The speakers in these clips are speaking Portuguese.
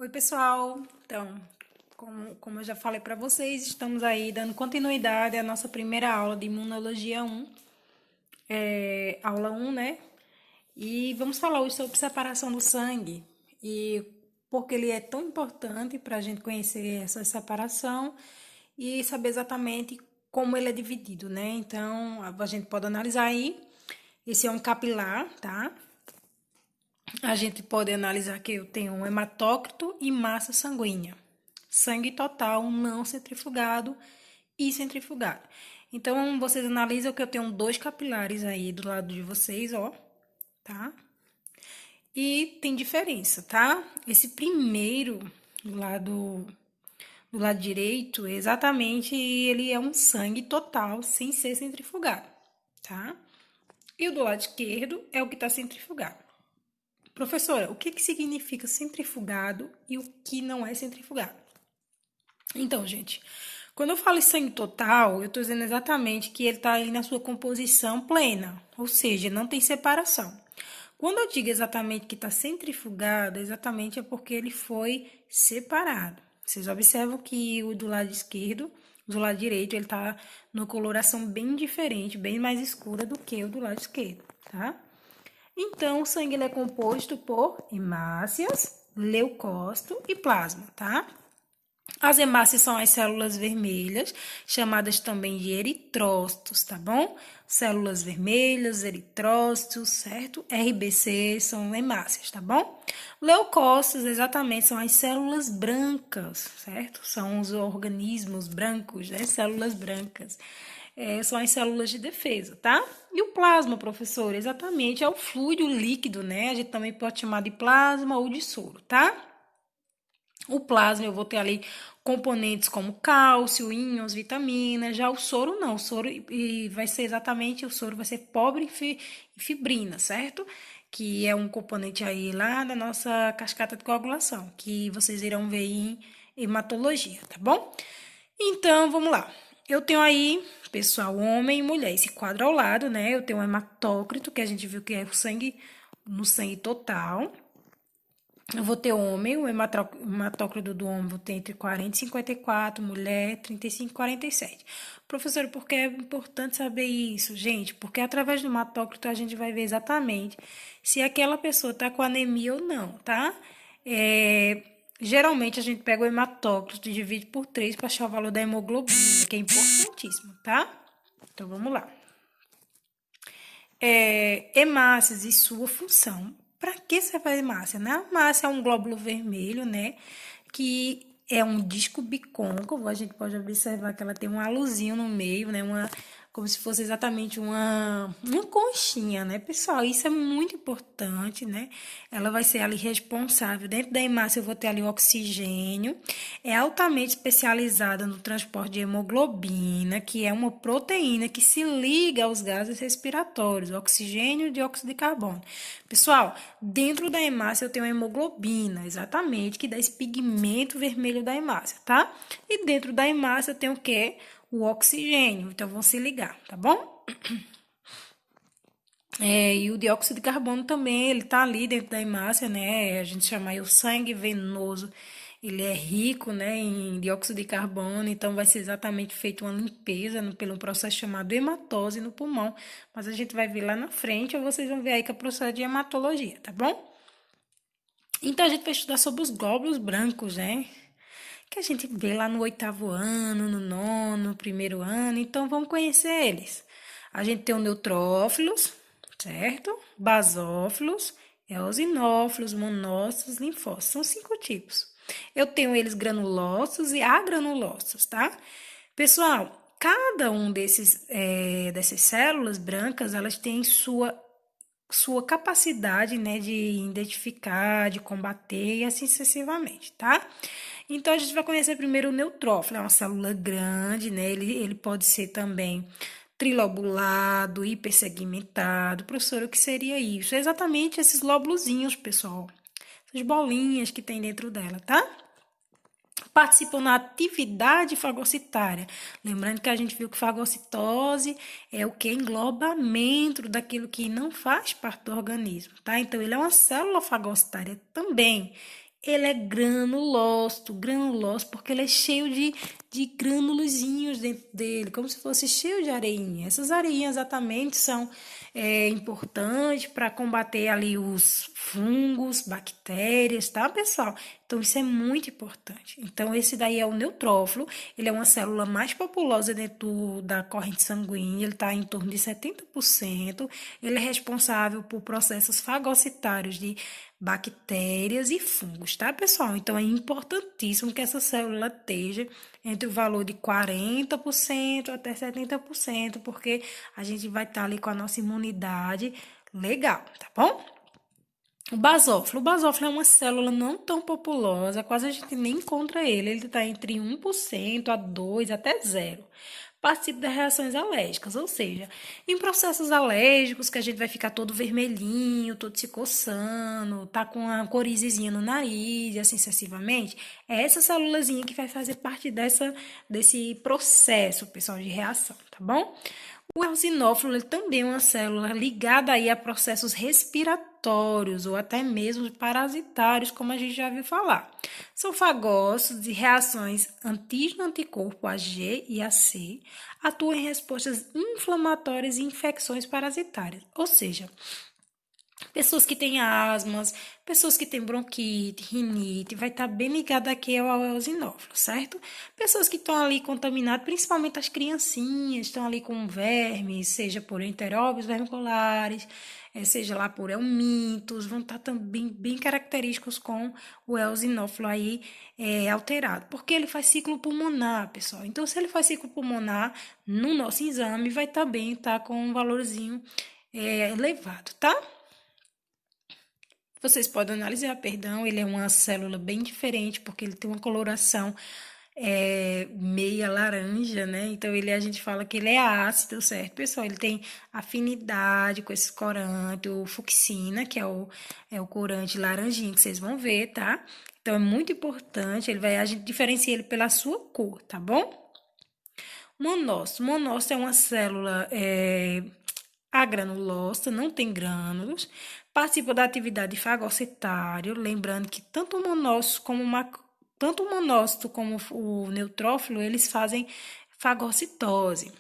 Oi, pessoal. Então, como eu já falei para vocês, estamos aí dando continuidade à nossa primeira aula de Imunologia 1, aula 1, né? E vamos falar hoje sobre separação do sangue e porque ele é tão importante para a gente conhecer essa separação e saber exatamente como ele é dividido, né? Então, a gente pode analisar aí. Esse é um capilar, tá? A gente pode analisar que eu tenho um hematócrito e massa sanguínea. Sangue total não centrifugado e centrifugado. Então, vocês analisam que eu tenho dois capilares aí do lado de vocês, ó, tá? E tem diferença, tá? Esse primeiro do lado direito, exatamente, ele é um sangue total sem ser centrifugado, tá? E o do lado esquerdo é o que está centrifugado. Professora, o que significa centrifugado e o que não é centrifugado? Então, gente, quando eu falo em sangue total, eu estou dizendo exatamente que ele está aí na sua composição plena, ou seja, não tem separação. Quando eu digo exatamente que está centrifugado, exatamente é porque ele foi separado. Vocês observam que o do lado esquerdo, do lado direito, ele está numa coloração bem diferente, bem mais escura do que o do lado esquerdo, tá? Então, o sangue ele é composto por hemácias, leucócito e plasma, tá? As hemácias são as células vermelhas, chamadas também de eritrócitos, tá bom? Células vermelhas, eritrócitos, certo? RBC são hemácias, tá bom? Leucócitos, exatamente, são as células brancas, certo? São os organismos brancos, né? Células brancas. São as células de defesa, tá? E o plasma, professor, exatamente, é o fluido líquido, né? A gente também pode chamar de plasma ou de soro, tá? O plasma eu vou ter ali componentes como cálcio, íons, vitaminas. Já o soro não, o soro vai ser exatamente, o soro vai ser pobre em fibrina, certo? Que é um componente aí lá da nossa cascata de coagulação, que vocês irão ver em hematologia, tá bom? Então, vamos lá. Eu tenho aí, pessoal, homem e mulher, esse quadro ao lado, né? Eu tenho um hematócrito, que a gente viu que é o sangue, no sangue total. Eu vou ter homem, o hematócrito do homem vou ter entre 40 e 54, mulher 35 e 47. Professor, por que é importante saber isso, gente? Porque através do hematócrito a gente vai ver exatamente se aquela pessoa tá com anemia ou não, tá? Geralmente a gente pega o hematócrito e divide por 3 para achar o valor da hemoglobina, que é importantíssimo, tá? Então vamos lá. Hemácias e sua função. Para que serve a hemácia, né? A hemácia é um glóbulo vermelho, né? Que é um disco bicôncavo. A gente pode observar que ela tem um halozinho no meio, né? Como se fosse exatamente uma conchinha, né, pessoal? Isso é muito importante, né? Ela vai ser ali responsável. Dentro da hemácia eu vou ter ali o oxigênio. É altamente especializada no transporte de hemoglobina, que é uma proteína que se liga aos gases respiratórios, oxigênio e dióxido de carbono. Pessoal, dentro da hemácia eu tenho a hemoglobina, exatamente, que dá esse pigmento vermelho da hemácia, tá? E dentro da hemácia eu tenho o quê? O oxigênio. Então, vão se ligar, tá bom? E o dióxido de carbono também, ele tá ali dentro da hemácia, né? A gente chama aí o sangue venoso. Ele é rico, né, em dióxido de carbono, então vai ser exatamente feita uma limpeza pelo processo chamado hematose no pulmão. Mas a gente vai ver lá na frente, ou vocês vão ver aí que é o processo de hematologia, tá bom? Então, a gente vai estudar sobre os glóbulos brancos, né? Que a gente vê lá no 8º ano, no 9º, no 1º ano. Então, vamos conhecer eles. A gente tem os neutrófilos, certo? Basófilos, eosinófilos, monócitos, linfócitos. São 5 tipos. Eu tenho eles granulócitos e agranulócitos, tá? Pessoal, cada um dessas células brancas, elas têm sua capacidade, né, de identificar, de combater e assim sucessivamente, tá? Então, a gente vai conhecer primeiro o neutrófilo, é uma célula grande, né? Ele pode ser também trilobulado, hipersegmentado. Professor, o que seria isso? É exatamente esses lóbulozinhos, pessoal. Essas bolinhas que tem dentro dela, tá? Participam na atividade fagocitária. Lembrando que a gente viu que fagocitose é o que englobamento daquilo que não faz parte do organismo, tá? Então, ele é uma célula fagocitária também. Ele é granulócito, porque ele é cheio de granulozinhos dentro dele, como se fosse cheio de areinha. Essas areinhas exatamente são importantes para combater ali os fungos, bactérias, tá, pessoal? Então, isso é muito importante. Então, esse daí é o neutrófilo, ele é uma célula mais populosa dentro da corrente sanguínea, ele está em torno de 70%, ele é responsável por processos fagocitários de bactérias e fungos, tá, pessoal? Então, é importantíssimo que essa célula esteja entre o valor de 40% até 70%, porque a gente vai estar ali com a nossa imunidade legal, tá bom? O basófilo é uma célula não tão populosa, quase a gente nem encontra ele. Ele está entre 1% a 2% até 0%. Participa das reações alérgicas, ou seja, em processos alérgicos que a gente vai ficar todo vermelhinho, todo se coçando, tá com uma corizezinha no nariz e assim sucessivamente, é essa célulazinha que vai fazer parte desse processo, pessoal, de reação, tá bom? O eosinófilo ele também é uma célula ligada aí a processos respiratórios ou até mesmo parasitários, como a gente já viu falar. São fagócitos de reações antígeno-anticorpo AG e AC, atuam em respostas inflamatórias e infecções parasitárias, ou seja, pessoas que têm asmas, pessoas que têm bronquite, rinite, vai estar bem ligada aqui ao eosinófilo, certo? Pessoas que estão ali contaminadas, principalmente as criancinhas, estão ali com vermes, seja por enteróbios vermiculares, seja lá por helmintos, vão estar também bem característicos com o eosinófilo aí alterado, porque ele faz ciclo pulmonar, pessoal. Então, se ele faz ciclo pulmonar, no nosso exame vai também estar com um valorzinho elevado, tá? Vocês podem analisar, perdão, ele é uma célula bem diferente, porque ele tem uma coloração meia laranja, né? Então, a gente fala que ele é ácido, certo, pessoal? Ele tem afinidade com esse corante, o fucsina, que é o corante laranjinho, que vocês vão ver, tá? Então, é muito importante, a gente diferencia ele pela sua cor, tá bom? Monócito é uma célula agranulosa, não tem grânulos, participa da atividade fagocitária, lembrando que tanto o monócito como o neutrófilo, eles fazem fagocitose.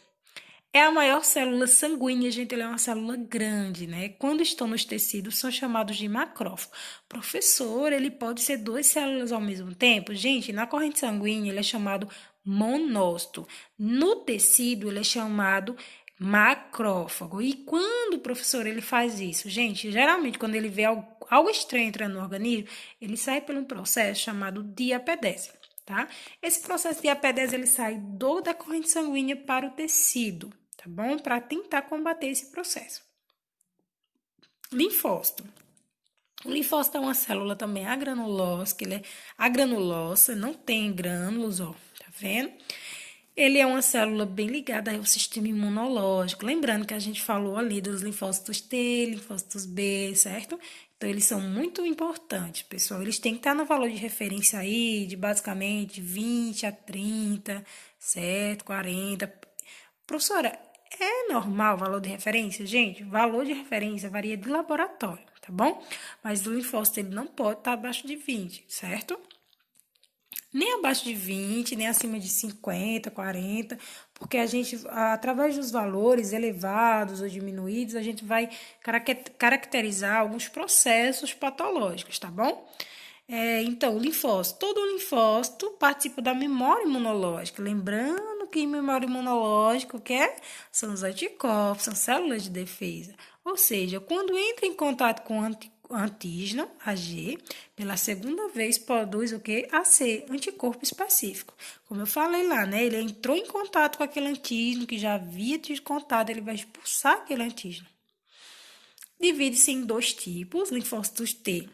É a maior célula sanguínea, gente, ela é uma célula grande, né? Quando estão nos tecidos, são chamados de macrófago. Professor, ele pode ser duas células ao mesmo tempo? Gente, na corrente sanguínea, ele é chamado monócito. No tecido, ele é chamado macrófago. E quando o professor ele faz isso? Gente, geralmente, quando ele vê algo estranho entrando no organismo, ele sai por um processo chamado diapedese, tá? Esse processo de diapedese, ele sai da corrente sanguínea para o tecido, tá bom? Para tentar combater esse processo. Linfócito. O linfócito é uma célula também agranulosa, que ele é agranulosa, não tem grânulos, ó, tá vendo? Ele é uma célula bem ligada ao sistema imunológico. Lembrando que a gente falou ali dos linfócitos T, linfócitos B, certo? Então, eles são muito importantes, pessoal. Eles têm que estar no valor de referência aí, de basicamente 20 a 30, certo? 40. Professora, é normal o valor de referência? Gente, valor de referência varia de laboratório, tá bom? Mas o linfócito ele não pode estar abaixo de 20, certo? Nem abaixo de 20, nem acima de 50, 40, porque a gente, através dos valores elevados ou diminuídos, a gente vai caracterizar alguns processos patológicos, tá bom? Então, o linfócito, todo linfócito participa da memória imunológica, lembrando que memória imunológica, o que é? São os anticorpos, são células de defesa. Ou seja, quando entra em contato com antígeno, AG, pela segunda vez produz o que? AC, anticorpo específico. Como eu falei lá, né? Ele entrou em contato com aquele antígeno que já havia tido contato, ele vai expulsar aquele antígeno. Divide-se em dois tipos, linfócitos T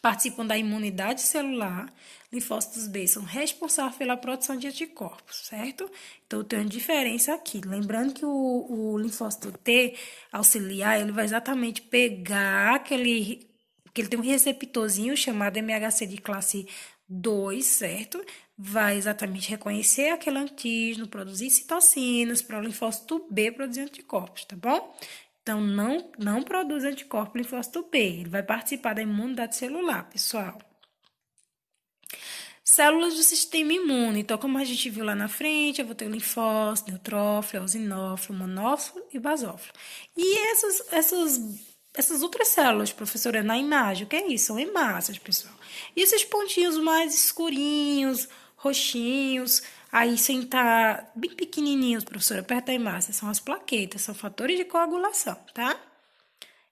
participam da imunidade celular, linfócitos B são responsáveis pela produção de anticorpos, certo? Então, tem uma diferença aqui. Lembrando que o linfócito T auxiliar, ele vai exatamente pegar que ele tem um receptorzinho chamado MHC de classe 2, certo? Vai exatamente reconhecer aquele antígeno, produzir citocinas para o linfócito B produzir anticorpos, tá bom? Então, não produz anticorpo linfócito B. Ele vai participar da imunidade celular, pessoal. Células do sistema imune. Então, como a gente viu lá na frente, eu vou ter o linfócito, neutrófilo, eosinófilo, monófilo e basófilo. E essas outras células, professora, na imagem, o que é isso? São hemácias, pessoal. E esses pontinhos mais escurinhos, roxinhos, aí sem estar bem pequenininhos, professora, perto da hemácia, são as plaquetas, são fatores de coagulação, tá?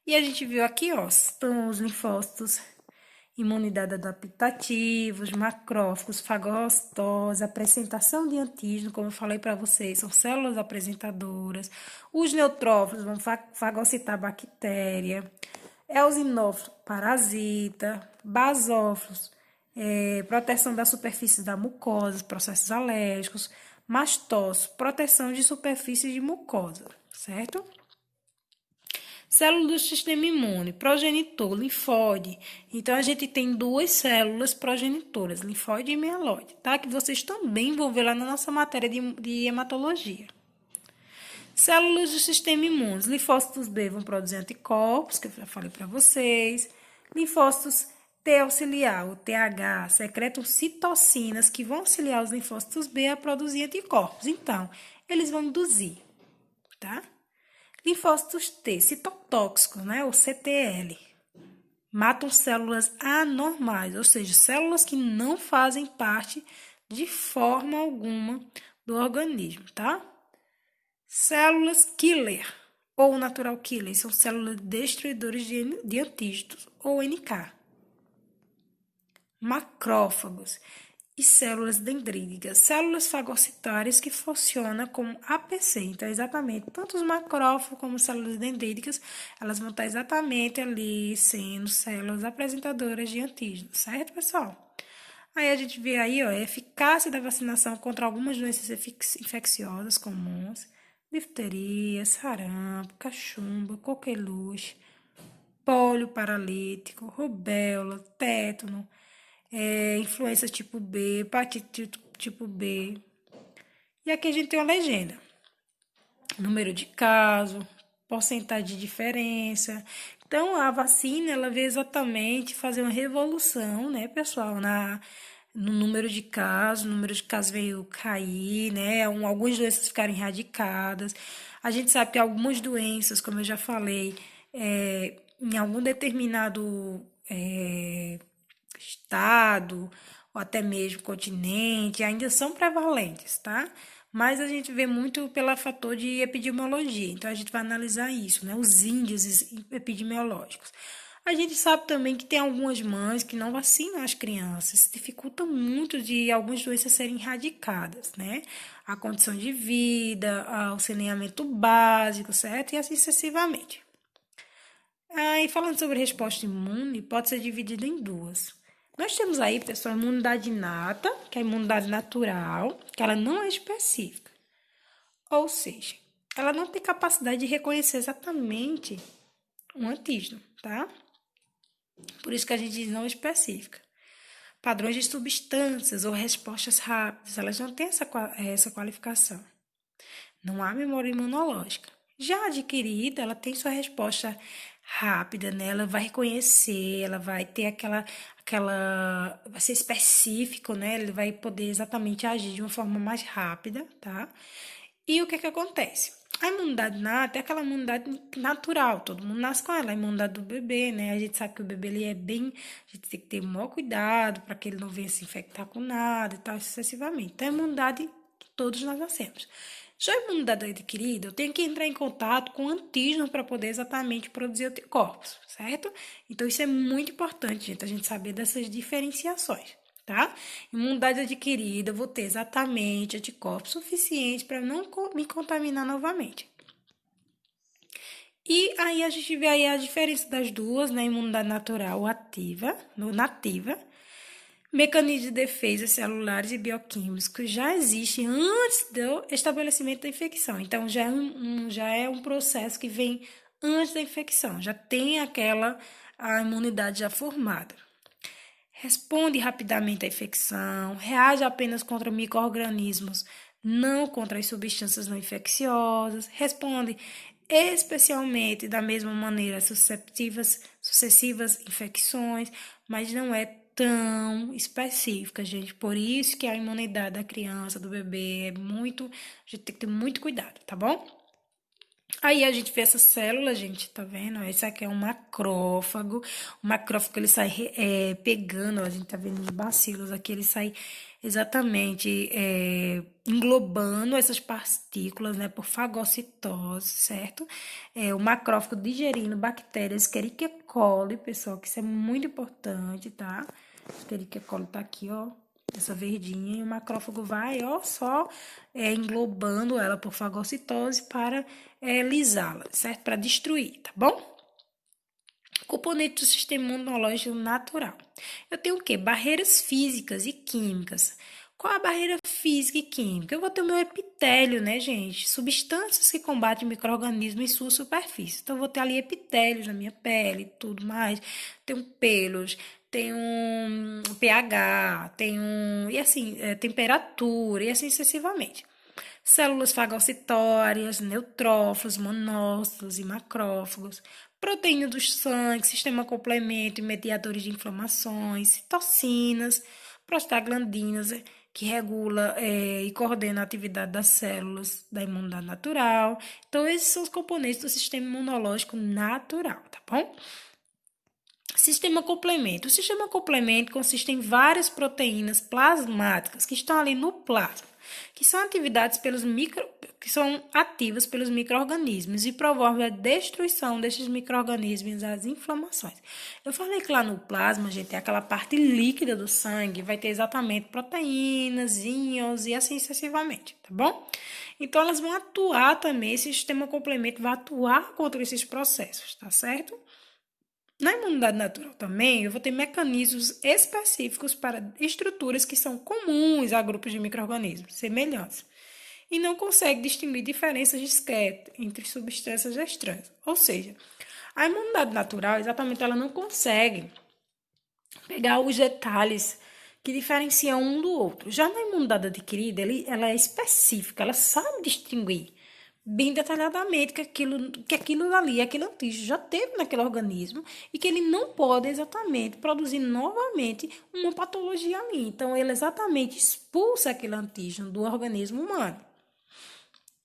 E a gente viu aqui, ó, estão os linfócitos, imunidade adaptativa, os macrófagos, fagocitose, apresentação de antígeno, como eu falei para vocês, são células apresentadoras. Os neutrófilos vão fagocitar a bactéria. Eosinófilo, parasita. Basófilos, proteção da superfície da mucosa, processos alérgicos. Mastócito, proteção de superfície de mucosa, certo? Célula do sistema imune, progenitor, linfóide. Então, a gente tem duas células progenitoras, linfóide e mieloide, tá? Que vocês também vão ver lá na nossa matéria de hematologia. Células do sistema imune, linfócitos B vão produzir anticorpos, que eu já falei para vocês. Linfócitos T auxiliar, o TH, secretam citocinas que vão auxiliar os linfócitos B a produzir anticorpos. Então, eles vão induzir, tá? Linfócitos T, citotóxicos, né, ou CTL, matam células anormais, ou seja, células que não fazem parte de forma alguma do organismo, tá? Células killer, ou natural killer, são células destruidoras de antígenos, ou NK. Macrófagos e células dendríticas, células fagocitárias que funcionam como APC. Então, exatamente, tanto os macrófagos como células dendríticas, elas vão estar exatamente ali sendo células apresentadoras de antígenos, certo, pessoal? Aí a gente vê aí, ó, a eficácia da vacinação contra algumas doenças infecciosas comuns, difteria, sarampo, cachumba, coqueluche, pólio paralítico, rubéola, tétano, influenza tipo B, hepatite tipo B. E aqui a gente tem uma legenda. Número de casos, porcentagem de diferença. Então, a vacina, ela veio exatamente fazer uma revolução, né, pessoal, no número de casos. O número de casos veio cair, né, algumas doenças ficaram erradicadas. A gente sabe que algumas doenças, como eu já falei, em algum determinado estado, ou até mesmo continente, ainda são prevalentes, tá? Mas a gente vê muito pelo fator de epidemiologia, então a gente vai analisar isso, né? Os índices epidemiológicos. A gente sabe também que tem algumas mães que não vacinam as crianças, dificulta muito de algumas doenças serem erradicadas, né? A condição de vida, o saneamento básico, certo? E assim sucessivamente. E falando sobre resposta imune, pode ser dividida em duas. Nós temos aí, pessoal, a imunidade inata, que é a imunidade natural, que ela não é específica. Ou seja, ela não tem capacidade de reconhecer exatamente um antígeno, tá? Por isso que a gente diz não específica. Padrões de substâncias ou respostas rápidas, elas não têm essa qualificação. Não há memória imunológica. Já adquirida, ela tem sua resposta rápida, né? Ela vai reconhecer, ela vai ter vai ser específico, né? Ele vai poder exatamente agir de uma forma mais rápida, tá? E o que acontece? A imunidade inata é aquela imunidade natural, todo mundo nasce com ela, a imunidade do bebê, né? A gente sabe que o bebê ele é bem, a gente tem que ter o maior cuidado para que ele não venha se infectar com nada e tal, sucessivamente. Então, a imunidade que todos nós nascemos. Já a imunidade adquirida, eu tenho que entrar em contato com o antígeno para poder exatamente produzir anticorpos, certo? Então, isso é muito importante, gente, a gente saber dessas diferenciações, tá? Imunidade adquirida, eu vou ter exatamente anticorpos suficientes para não me contaminar novamente. E aí a gente vê aí a diferença das duas, né? Imunidade natural ativa, nativa, mecanismos de defesa celulares e bioquímicos que já existem antes do estabelecimento da infecção. Então, já é um processo que vem antes da infecção, já tem a imunidade já formada. Responde rapidamente à infecção, reage apenas contra micro-organismos, não contra as substâncias não infecciosas, responde especialmente da mesma maneira às sucessivas infecções, mas não é tão específica, gente. Por isso que a imunidade da criança, do bebê, a gente tem que ter muito cuidado, tá bom? Aí a gente vê essa célula, gente, tá vendo? Esse aqui é um macrófago. O macrófago, ele sai pegando, ó, a gente tá vendo os bacilos aqui, ele sai exatamente englobando essas partículas, né, por fagocitose, certo? O macrófago digerindo bactérias, Escherichia coli, pessoal, que isso é muito importante, tá? Escherichia coli tá aqui, ó, essa verdinha, e o macrófago vai, ó, só englobando ela por fagocitose para lisá-la, certo? Para destruir, tá bom? Componente do sistema imunológico natural. Eu tenho o quê? Barreiras físicas e químicas. Qual a barreira física e química? Eu vou ter o meu epitélio, né, gente? Substâncias que combatem micro-organismos em sua superfície. Então, eu vou ter ali epitélios na minha pele e tudo mais. Tenho pelos, tem um pH, e assim, temperatura, e assim sucessivamente. Células fagocitórias, neutrófilos, monócitos e macrófagos, proteínas do sangue, sistema complemento e mediadores de inflamações, citocinas, prostaglandinas, que regula e coordena a atividade das células da imunidade natural. Então, esses são os componentes do sistema imunológico natural, tá bom? Sistema complemento. O sistema complemento consiste em várias proteínas plasmáticas que estão ali no plasma, que são que são ativas pelos micro-organismos e promovem a destruição desses micro-organismos e as inflamações. Eu falei que lá no plasma, gente, é aquela parte líquida do sangue, vai ter exatamente proteínas, íons e assim sucessivamente, tá bom? Então, elas vão atuar também, esse sistema complemento vai atuar contra esses processos, tá certo? Na imunidade natural também, eu vou ter mecanismos específicos para estruturas que são comuns a grupos de micro-organismos, semelhantes, e não consegue distinguir diferenças discretas entre substâncias estranhas. Ou seja, a imunidade natural, exatamente, ela não consegue pegar os detalhes que diferenciam um do outro. Já na imunidade adquirida, ela é específica, ela sabe distinguir bem detalhadamente que aquilo ali, aquele antígeno já teve naquele organismo e que ele não pode exatamente produzir novamente uma patologia ali. Então, ele exatamente expulsa aquele antígeno do organismo humano.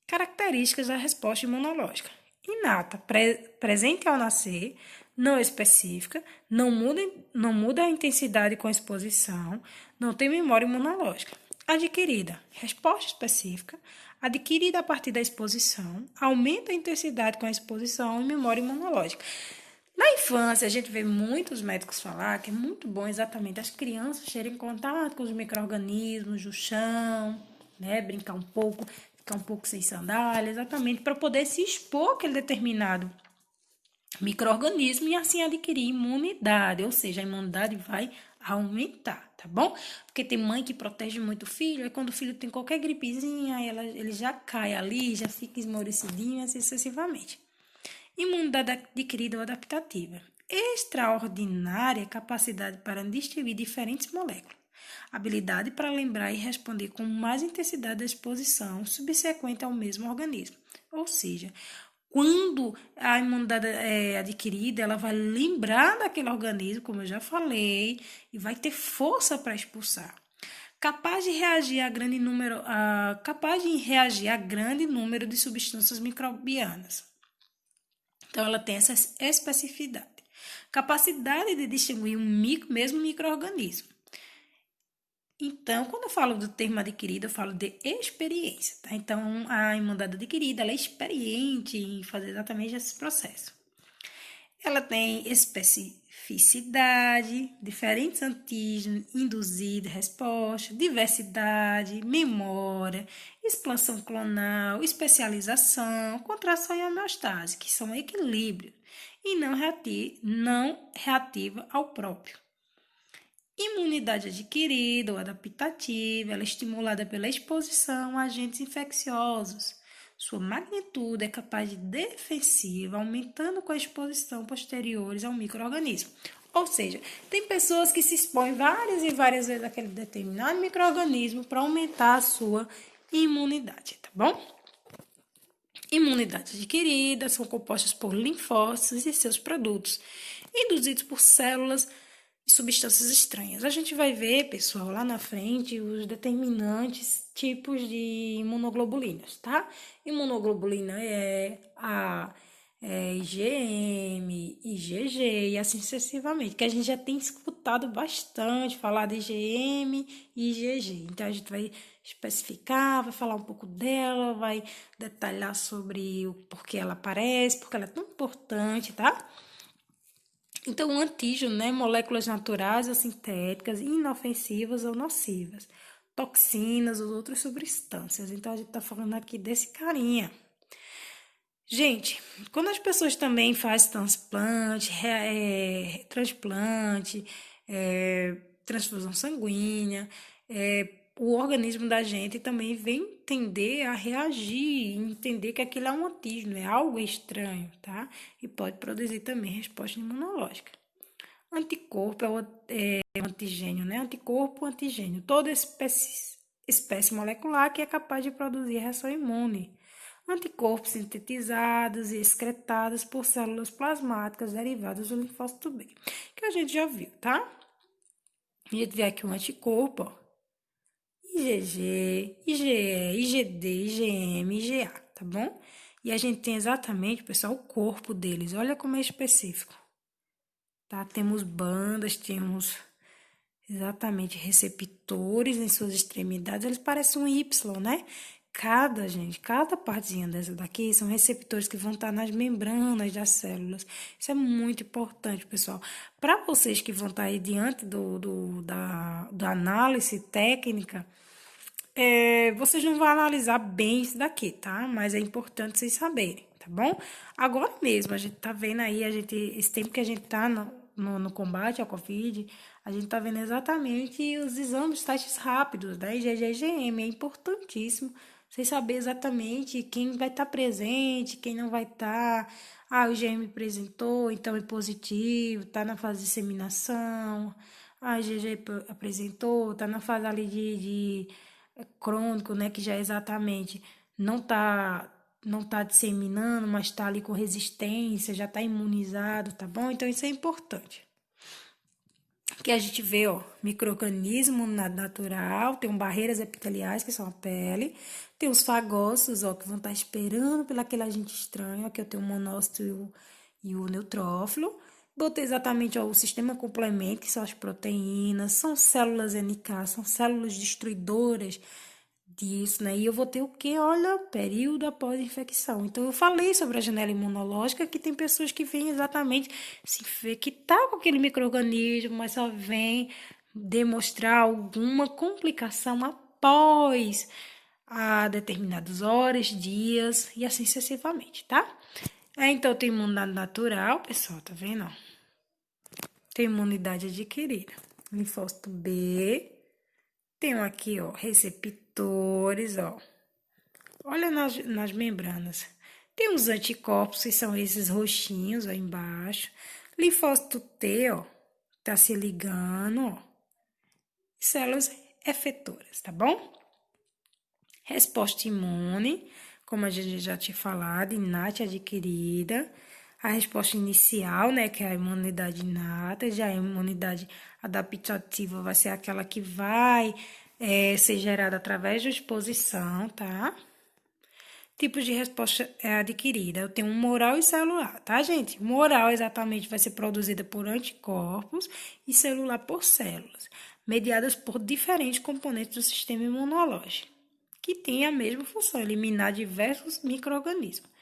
Características da resposta imunológica. Inata, presente ao nascer, não específica, não muda a intensidade com a exposição, não tem memória imunológica. Adquirida, resposta específica, adquirida a partir da exposição, aumenta a intensidade com a exposição e memória imunológica. Na infância, a gente vê muitos médicos falar que é muito bom exatamente as crianças terem contato com os micro-organismos do chão, né, brincar um pouco, ficar um pouco sem sandália, exatamente para poder se expor àquele determinado micro-organismo e assim adquirir imunidade, ou seja, a imunidade vai aumentar, tá bom? Porque tem mãe que protege muito o filho, aí quando o filho tem qualquer gripezinha, ele já cai ali, já fica esmorecidinho, assim sucessivamente. Imunidade adquirida ou adaptativa. Extraordinária capacidade para distinguir diferentes moléculas. Habilidade para lembrar e responder com mais intensidade à exposição subsequente ao mesmo organismo. Ou seja, quando a imunidade é adquirida, ela vai lembrar daquele organismo, como eu já falei, e vai ter força para expulsar. Capaz de reagir a grande número de substâncias microbianas. Então, ela tem essa especificidade. Capacidade de distinguir mesmo micro-organismo. Então, quando eu falo do termo adquirido, eu falo de experiência, tá? Então, a imunidade adquirida, ela é experiente em fazer exatamente esse processo. Ela tem especificidade, diferentes antígenos, induzida, resposta, diversidade, memória, expansão clonal, especialização, contração e homeostase, que são equilíbrio e não reativa ao próprio. Imunidade adquirida ou adaptativa, ela é estimulada pela exposição a agentes infecciosos. Sua magnitude é capaz de defensiva, aumentando com a exposição posteriores ao micro-organismo. Ou seja, tem pessoas que se expõem várias e várias vezes àquele determinado micro-organismo para aumentar a sua imunidade, tá bom? Imunidade adquirida são compostas por linfócitos e seus produtos, induzidos por células e substâncias estranhas. A gente vai ver, pessoal, lá na frente, os determinantes tipos de imunoglobulinas, tá? Imunoglobulina é A, IgM, IgG e assim sucessivamente, que a gente já tem escutado bastante falar de IgM e IgG. Então, a gente vai especificar, vai falar um pouco dela, vai detalhar sobre o porquê ela aparece, porque ela é tão importante, tá? Então, o antígeno, né? Moléculas naturais ou sintéticas, inofensivas ou nocivas, toxinas ou outras substâncias. Então, a gente tá falando aqui desse carinha. Gente, quando as pessoas também fazem transplante, transfusão sanguínea, o organismo da gente também vem entender a reagir, entender que aquilo é um antígeno, é algo estranho, tá? E pode produzir também resposta imunológica. Anticorpo é o antigênio, né? Anticorpo, antigênio. Toda espécie molecular que é capaz de produzir reação imune. Anticorpos sintetizados e excretados por células plasmáticas derivadas do linfócito B, que a gente já viu, tá? A gente vê aqui um anticorpo, ó. IgG, IgE, IgD, IgM, IgA, tá bom? E a gente tem exatamente, pessoal, o corpo deles. Olha como é específico. Tá? Temos bandas, temos exatamente receptores em suas extremidades. Eles parecem um Y, né? Cada partezinha dessa daqui são receptores que vão estar nas membranas das células. Isso é muito importante, pessoal. Para vocês que vão estar aí diante da análise técnica, vocês não vão analisar bem isso daqui, tá? Mas é importante vocês saberem, tá bom? Agora mesmo, a gente tá vendo aí, esse tempo que a gente tá no combate ao Covid, a gente tá vendo exatamente os exames, os testes rápidos, né? IgG e IgM, é importantíssimo vocês saberem exatamente quem vai estar presente, quem não vai estar. Ah, o IgM apresentou, então é positivo, tá na fase de disseminação. Ah, o IgG apresentou, tá na fase ali de crônico, né, que já é exatamente não tá disseminando, mas está ali com resistência, já está imunizado, tá bom? Então isso é importante. Que a gente vê, ó, micro-organismo natural, tem barreiras epiteliais, que são a pele, tem os fagócitos, ó, que vão estar esperando pelo aquele agente estranho, aqui eu tenho o monócito e o neutrófilo. Botei exatamente, ó, o sistema complemento, que são as proteínas, são células NK, são células destruidoras disso, né? E eu vou ter o quê? Olha, período após infecção. Então, eu falei sobre a janela imunológica, que tem pessoas que vêm exatamente se infectar com aquele micro-organismo, mas só vem demonstrar alguma complicação após a determinadas horas, dias e assim sucessivamente, tá? Então, tem imunidade natural, pessoal, tá vendo? Ó? Tem imunidade adquirida. Linfócito B. Tenho aqui, ó, receptores, ó. Olha nas membranas. Tem os anticorpos, que são esses roxinhos, ó, embaixo. Linfócito T, ó, tá se ligando, ó. Células efetoras, tá bom? Resposta imune, como a gente já tinha falado, inata adquirida. A resposta inicial, né, que é a imunidade inata, já a imunidade adaptativa vai ser aquela que vai ser gerada através da exposição, tá? Tipos de resposta adquirida. Eu tenho humoral e celular, tá, gente? Humoral exatamente vai ser produzida por anticorpos e celular por células, mediadas por diferentes componentes do sistema imunológico, que têm a mesma função, eliminar diversos micro-organismos.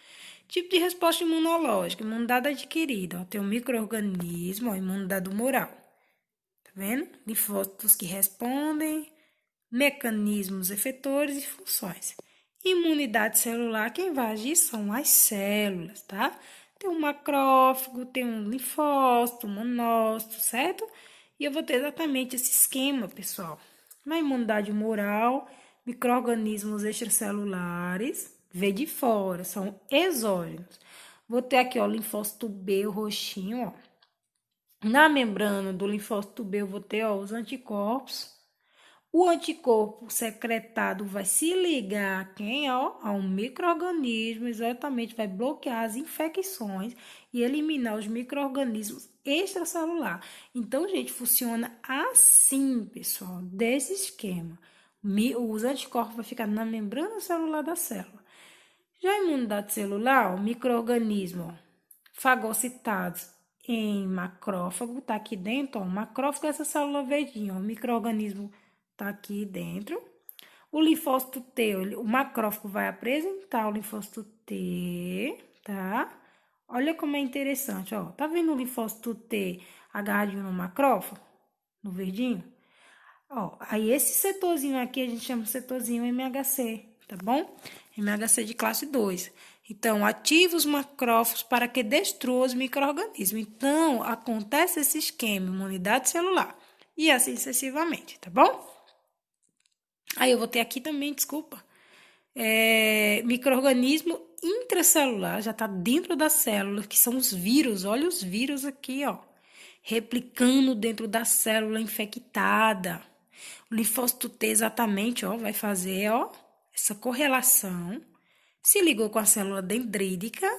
Tipo de resposta imunológica, imunidade adquirida, ó, tem um micro-organismo, ó, imunidade humoral. Tá vendo? Linfócitos que respondem, mecanismos efetores e funções. Imunidade celular, quem vai agir são as células, tá? Tem um macrófago, tem um linfócito, um monócito, certo? E eu vou ter exatamente esse esquema, pessoal. Na imunidade humoral, micro-organismos extracelulares, vê de fora, são exógenos. Vou ter aqui, ó, linfócito B, o roxinho, ó. Na membrana do linfócito B, eu vou ter, ó, os anticorpos. O anticorpo secretado vai se ligar a quem? Ó, a um micro-organismo, exatamente, vai bloquear as infecções e eliminar os micro-organismos extracelular. Então, gente, funciona assim, pessoal, desse esquema. Os anticorpos vão ficar na membrana celular da célula. Já a imunidade celular, o micro-organismo fagocitados em macrófago, tá aqui dentro, ó, o macrófago é essa célula verdinha, ó, o micro-organismo tá aqui dentro. O linfócito T, o macrófago vai apresentar o linfócito T, tá? Olha como é interessante, ó. Tá vendo o linfócito T agarradinho no macrófago? No verdinho? Ó, aí esse setorzinho aqui a gente chama de setorzinho MHC, tá bom? MHC de classe 2. Então, ativa os macrófagos para que destrua os micro-organismos. Então, acontece esse esquema, imunidade celular. E assim sucessivamente, tá bom? Aí eu vou ter aqui também, desculpa. Micro-organismo intracelular, já tá dentro da célula, que são os vírus. Olha os vírus aqui, ó. Replicando dentro da célula infectada. O linfócito T exatamente, ó, vai fazer, ó, essa correlação. Se ligou com a célula dendrítica,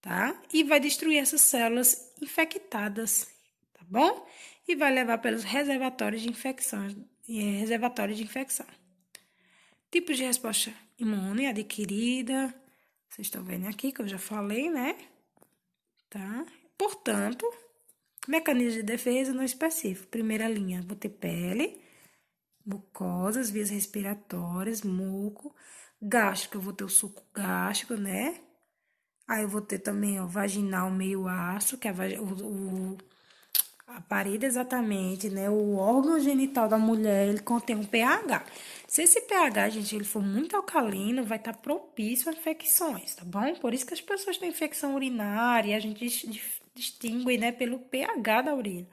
tá? E vai destruir essas células infectadas, tá bom? E vai levar pelos reservatórios de infecção. Tipos de resposta imune adquirida. Vocês estão vendo aqui que eu já falei, né? Tá? Portanto, mecanismo de defesa não específico. Primeira linha, vou ter pele, mucosas, vias respiratórias, muco. Gástrico, eu vou ter o suco gástrico, né? Aí eu vou ter também, ó, vaginal meio ácido, que é a parede exatamente, né? O órgão genital da mulher, ele contém um pH. Se esse pH, gente, ele for muito alcalino, vai estar propício a infecções, tá bom? Por isso que as pessoas têm infecção urinária, a gente distingue, né, pelo pH da urina.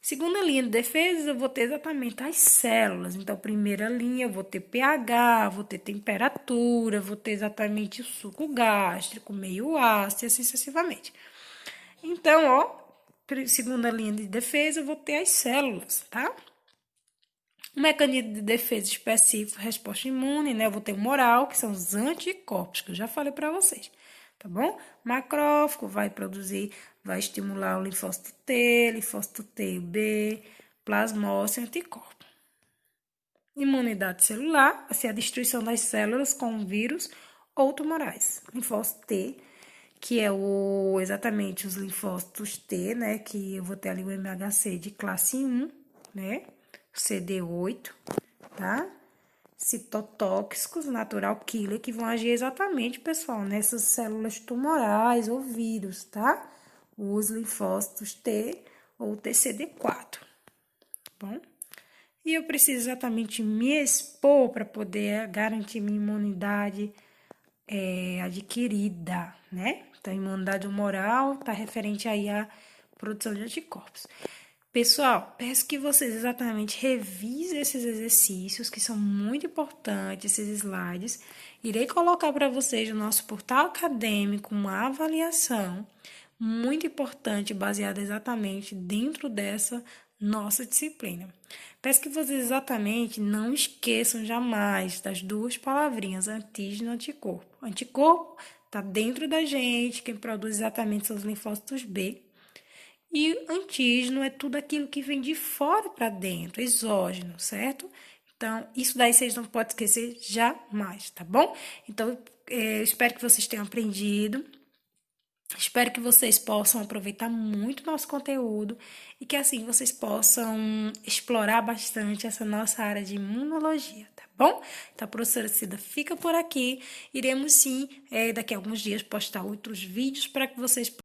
Segunda linha de defesa, eu vou ter exatamente as células. Então, primeira linha, eu vou ter pH, vou ter temperatura, vou ter exatamente o suco gástrico, meio ácido, e assim sucessivamente. Então, ó, segunda linha de defesa, eu vou ter as células, tá? O mecanismo de defesa específico, resposta imune, né? Eu vou ter o humoral, que são os anticorpos, que eu já falei para vocês, tá bom? Macrófago vai produzir, vai estimular o linfócito T B, plasmócito e anticorpo. Imunidade celular, vai ser a destruição das células com vírus ou tumorais. Linfócito T, que é exatamente os linfócitos T, né? Que eu vou ter ali o MHC de classe 1, né? CD8, tá? Citotóxicos, natural killer, que vão agir exatamente, pessoal, nessas células tumorais ou vírus, tá? Os linfócitos T ou TCD4, tá bom? E eu preciso exatamente me expor para poder garantir minha imunidade adquirida, né? Então, a imunidade humoral está referente aí à produção de anticorpos. Pessoal, peço que vocês exatamente revisem esses exercícios, que são muito importantes, esses slides. Irei colocar para vocês no nosso portal acadêmico uma avaliação muito importante, baseada exatamente dentro dessa nossa disciplina. Peço que vocês exatamente não esqueçam jamais das duas palavrinhas, antígeno e anticorpo. Anticorpo está dentro da gente, quem produz exatamente são os linfócitos B. E antígeno é tudo aquilo que vem de fora para dentro, exógeno, certo? Então, isso daí vocês não podem esquecer jamais, tá bom? Então, eu espero que vocês tenham aprendido. Espero que vocês possam aproveitar muito nosso conteúdo e que assim vocês possam explorar bastante essa nossa área de imunologia, tá bom? Então, a professora Cida fica por aqui. Iremos sim, daqui a alguns dias, postar outros vídeos para que vocês